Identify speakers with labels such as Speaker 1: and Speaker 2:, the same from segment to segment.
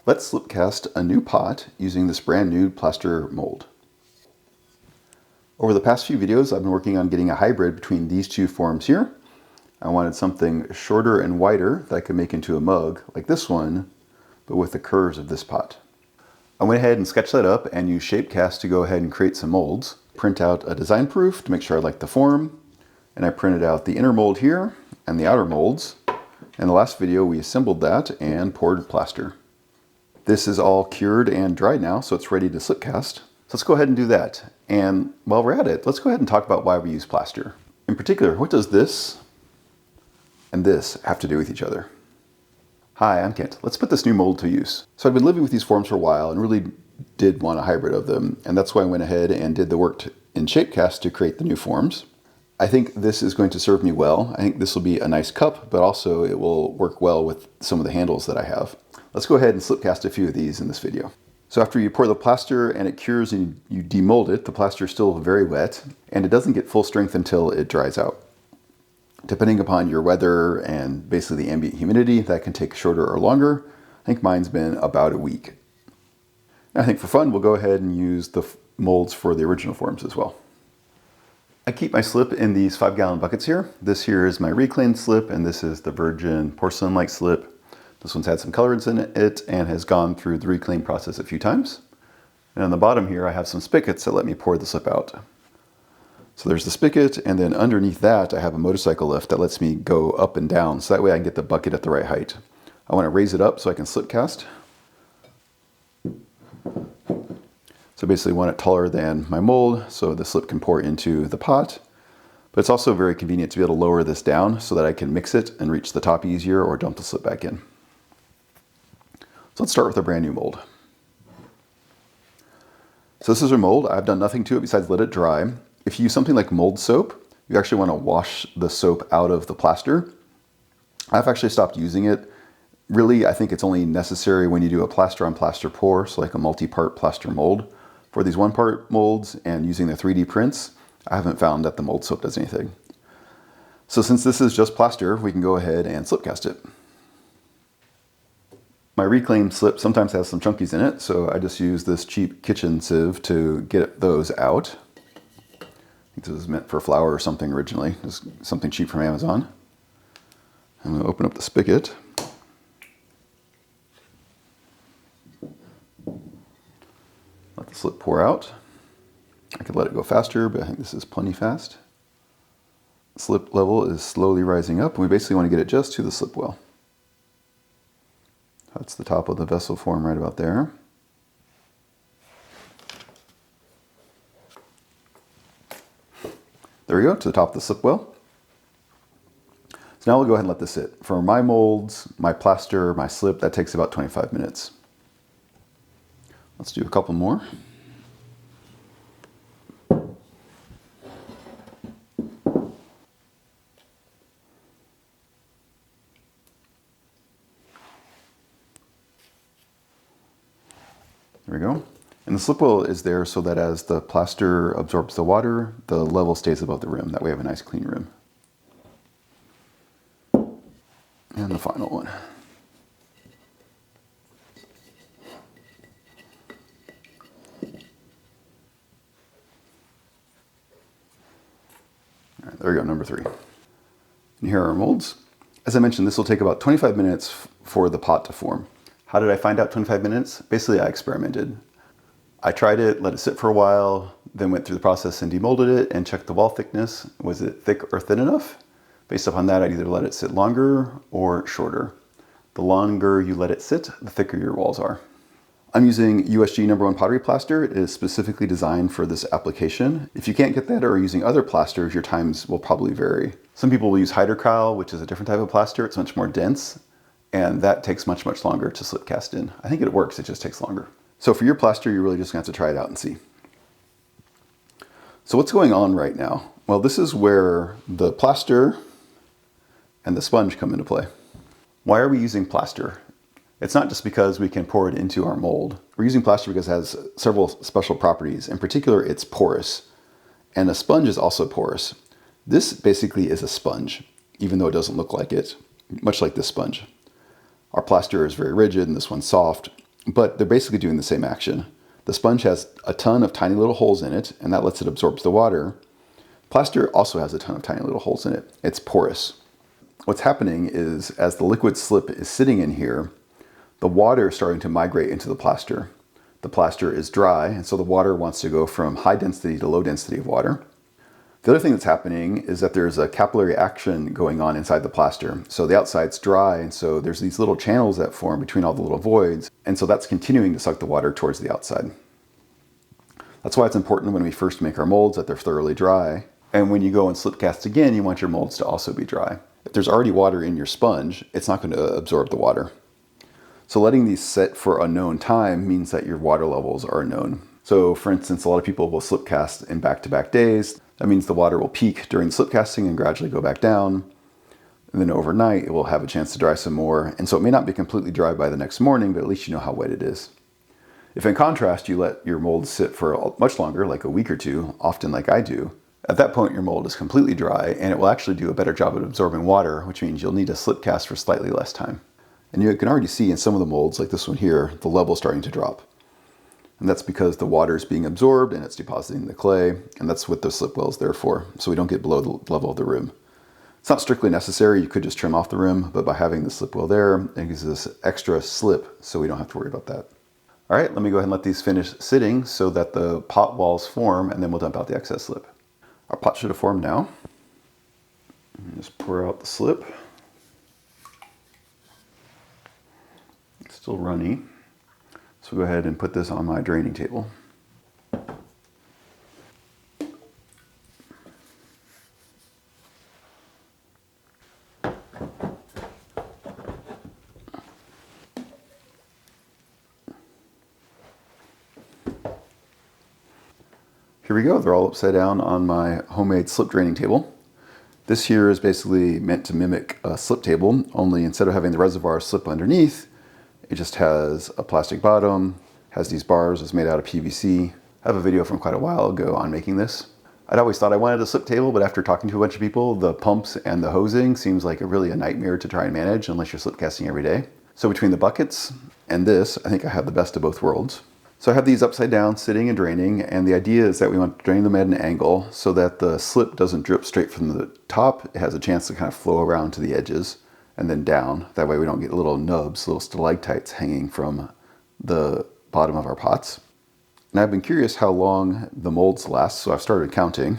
Speaker 1: Let's slip cast a new pot using this brand new plaster mold. Over the past few videos, I've been working on getting a hybrid between these two forms here. I wanted something shorter and wider that I could make into a mug like this one, but with the curves of this pot. I went ahead and sketched that up and used Shapecast to go ahead and create some molds. Print out a design proof to make sure I like the form, and I printed out the inner mold here and the outer molds. In the last video, we assembled that and poured plaster. This is all cured and dried now, so it's ready to slip cast. So let's go ahead and do that. And while we're at it, let's go ahead and talk about why we use plaster. In particular, what does this and this have to do with each other? Hi, I'm Kent. Let's put this new mold to use. So I've been living with these forms for a while and really did want a hybrid of them. And that's why I went ahead and did the work in Shapecast to create the new forms. I think this is going to serve me well. I think this will be a nice cup, but also it will work well with some of the handles that I have. Let's go ahead and slip cast a few of these in this video. So after you pour the plaster and it cures and you demold it, the plaster is still very wet and it doesn't get full strength until it dries out. Depending upon your weather and basically the ambient humidity, that can take shorter or longer. I think mine's been about a week. And I think for fun, we'll go ahead and use the molds for the original forms as well. I keep my slip in these 5-gallon buckets here. This here is my reclaimed slip and this is the virgin porcelain-like slip. This one's had some colorants in it and has gone through the reclaim process a few times. And on the bottom here, I have some spigots that let me pour the slip out. So there's the spigot, and then underneath that, I have a motorcycle lift that lets me go up and down, so that way I can get the bucket at the right height. I want to raise it up so I can slip cast. So basically I want it taller than my mold, so the slip can pour into the pot. But it's also very convenient to be able to lower this down so that I can mix it and reach the top easier or dump the slip back in. So let's start with a brand new mold. So this is our mold. I've done nothing to it besides let it dry. If you use something like mold soap, you actually want to wash the soap out of the plaster. I've actually stopped using it. Really, I think it's only necessary when you do a plaster on plaster pour, so like a multi-part plaster mold. For these one-part molds and using the 3D prints, I haven't found that the mold soap does anything. So since this is just plaster, we can go ahead and slip cast it. My reclaimed slip sometimes has some chunkies in it, so I just use this cheap kitchen sieve to get those out. I think this was meant for flour or something originally, just something cheap from Amazon. I'm going to open up the spigot. Let the slip pour out. I could let it go faster, but I think this is plenty fast. Slip level is slowly rising up, and we basically want to get it just to the slip well. That's the top of the vessel form right about there. There we go, to the top of the slip well. So now we'll go ahead and let this sit. For my molds, my plaster, my slip, that takes about 25 minutes. Let's do a couple more. There we go. And the slip well is there so that as the plaster absorbs the water, the level stays above the rim. That way we have a nice clean rim. And the final one. All right, there we go, number 3. And here are our molds. As I mentioned, this will take about 25 minutes for the pot to form. How did I find out 25 minutes? Basically, I experimented. I tried it, let it sit for a while, then went through the process and demolded it and checked the wall thickness. Was it thick or thin enough? Based upon that, I'd either let it sit longer or shorter. The longer you let it sit, the thicker your walls are. I'm using USG #1 pottery plaster. It is specifically designed for this application. If you can't get that or are using other plasters, your times will probably vary. Some people will use hydrocal, which is a different type of plaster. It's much more dense, and that takes much, much longer to slip cast in. I think it works, it just takes longer. So for your plaster, you're really just gonna have to try it out and see. So what's going on right now? Well, this is where the plaster and the sponge come into play. Why are we using plaster? It's not just because we can pour it into our mold. We're using plaster because it has several special properties. In particular, it's porous. And a sponge is also porous. This basically is a sponge, even though it doesn't look like it, much like this sponge. Our plaster is very rigid and this one's soft. but they're basically doing the same action. The sponge has a ton of tiny little holes in it, and that lets it absorb the water. Plaster also has a ton of tiny little holes in it. It's porous. What's happening is, as the liquid slip is sitting in here, the water is starting to migrate into the plaster. The plaster is dry, and so the water wants to go from high density to low density of water. The other thing that's happening is that there's a capillary action going on inside the plaster. So the outside's dry, and so there's these little channels that form between all the little voids, and so that's continuing to suck the water towards the outside. That's why it's important when we first make our molds that they're thoroughly dry. And when you go and slip cast again, you want your molds to also be dry. If there's already water in your sponge, it's not going to absorb the water. So letting these set for a known time means that your water levels are known. So for instance, a lot of people will slip cast in back-to-back days. That means the water will peak during slip casting and gradually go back down. And then overnight, it will have a chance to dry some more. And so it may not be completely dry by the next morning, but at least you know how wet it is. If in contrast, you let your mold sit for much longer, like a week or two, often like I do, at that point your mold is completely dry and it will actually do a better job at absorbing water, which means you'll need to slip cast for slightly less time. And you can already see in some of the molds, like this one here, the level starting to drop. And that's because the water is being absorbed and it's depositing in the clay, and that's what the slip well is there for, so we don't get below the level of the rim. It's not strictly necessary, you could just trim off the rim, but by having the slip well there, it gives us extra slip, so we don't have to worry about that. All right, let me go ahead and let these finish sitting so that the pot walls form, and then we'll dump out the excess slip. Our pot should have formed now. Just pour out the slip. It's still runny. So go ahead and put this on my draining table. Here we go, they're all upside down on my homemade slip draining table. This here is basically meant to mimic a slip table, only instead of having the reservoir slip underneath, it just has a plastic bottom, has these bars, it's made out of PVC. I have a video from quite a while ago on making this. I'd always thought I wanted a slip table, but after talking to a bunch of people, the pumps and the hosing seems like really a nightmare to try and manage unless you're slip casting every day. So between the buckets and this, I think I have the best of both worlds. So I have these upside down, sitting and draining, and the idea is that we want to drain them at an angle so that the slip doesn't drip straight from the top. It has a chance to kind of flow around to the edges and then down. That way we don't get little nubs, little stalactites hanging from the bottom of our pots. And I've been curious how long the molds last, so I've started counting.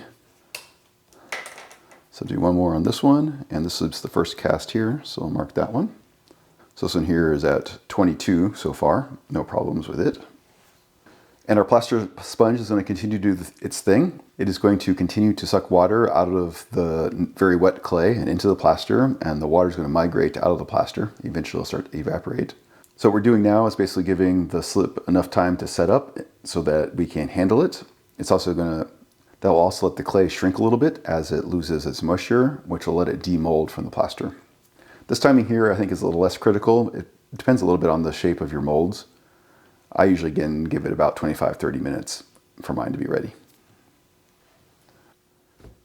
Speaker 1: So I'll do one more on this one, and this is the first cast here, so I'll mark that one. So this one here is at 22 so far, no problems with it. And our plaster sponge is going to continue to do its thing. It is going to continue to suck water out of the very wet clay and into the plaster, and the water is going to migrate out of the plaster. Eventually it'll start to evaporate. So what we're doing now is basically giving the slip enough time to set up so that we can handle it. It's also that will also let the clay shrink a little bit as it loses its moisture, which will let it demold from the plaster. This timing here I think is a little less critical. It depends a little bit on the shape of your molds. I usually again give it about 25-30 minutes for mine to be ready.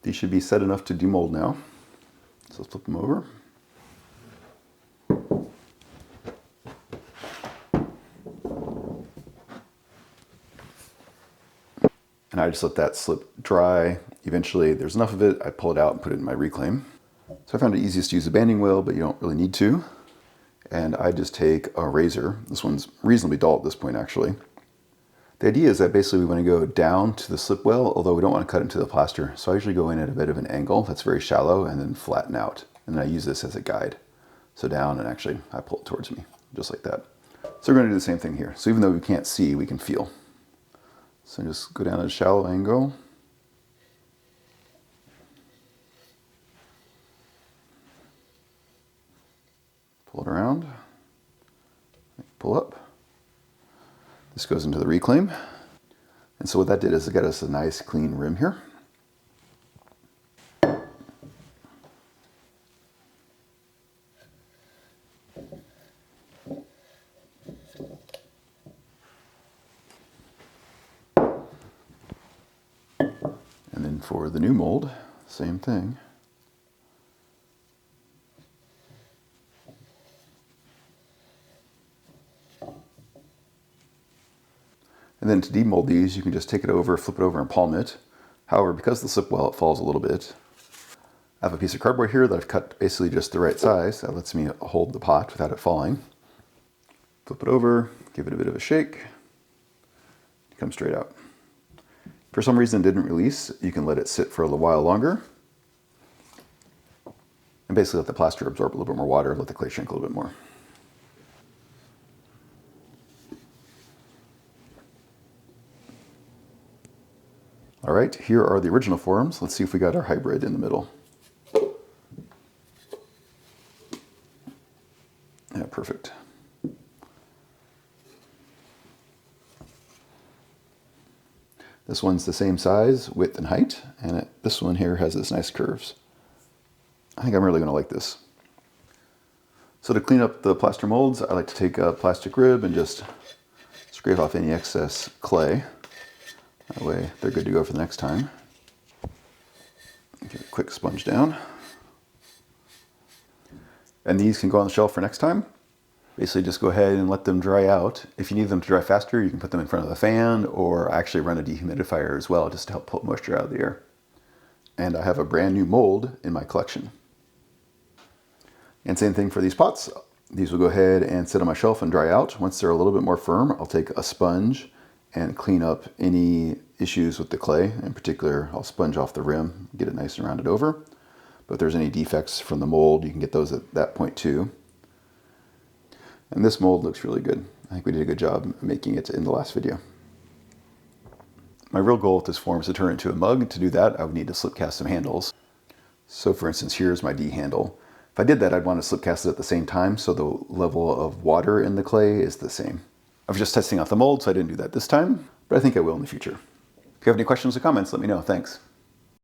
Speaker 1: These should be set enough to demold now. So let's flip them over. And I just let that slip dry. Eventually there's enough of it, I pull it out and put it in my reclaim. So I found it easiest to use a banding wheel, but you don't really need to. And I just take a razor. This one's reasonably dull at this point, actually. The idea is that basically we want to go down to the slip well, although we don't want to cut into the plaster. So I usually go in at a bit of an angle that's very shallow and then flatten out. And then I use this as a guide. So down, and actually I pull it towards me, just like that. So we're going to do the same thing here. So even though we can't see, we can feel. So just go down at a shallow angle. Pull it around, pull up. This goes into the reclaim. And so what that did is it got us a nice clean rim here. And then for the new mold, same thing. And then to demold these, you can just take it over, flip it over, and palm it. However, because the slip well, it falls a little bit. I have a piece of cardboard here that I've cut basically just the right size. That lets me hold the pot without it falling. Flip it over, give it a bit of a shake. It comes straight out. For some reason it didn't release, you can let it sit for a little while longer. And basically let the plaster absorb a little bit more water, let the clay shrink a little bit more. All right, here are the original forms. Let's see if we got our hybrid in the middle. Yeah, perfect. This one's the same size, width, and height, and this one here has this nice curves. I think I'm really gonna like this. So to clean up the plaster molds, I like to take a plastic rib and just scrape off any excess clay. That way they're good to go for the next time. Give it a quick sponge down. And these can go on the shelf for next time. Basically just go ahead and let them dry out. If you need them to dry faster, you can put them in front of the fan or actually run a dehumidifier as well, just to help pull moisture out of the air. And I have a brand new mold in my collection. And same thing for these pots. These will go ahead and sit on my shelf and dry out. Once they're a little bit more firm, I'll take a sponge and clean up any issues with the clay. In particular, I'll sponge off the rim, get it nice and rounded over. But if there's any defects from the mold, you can get those at that point too. And this mold looks really good. I think we did a good job making it in the last video. My real goal with this form is to turn it into a mug. To do that, I would need to slip cast some handles. So for instance, here's my D handle. If I did that, I'd want to slip cast it at the same time so the level of water in the clay is the same. I was just testing out the mold, so I didn't do that this time, but I think I will in the future. If you have any questions or comments, let me know. Thanks.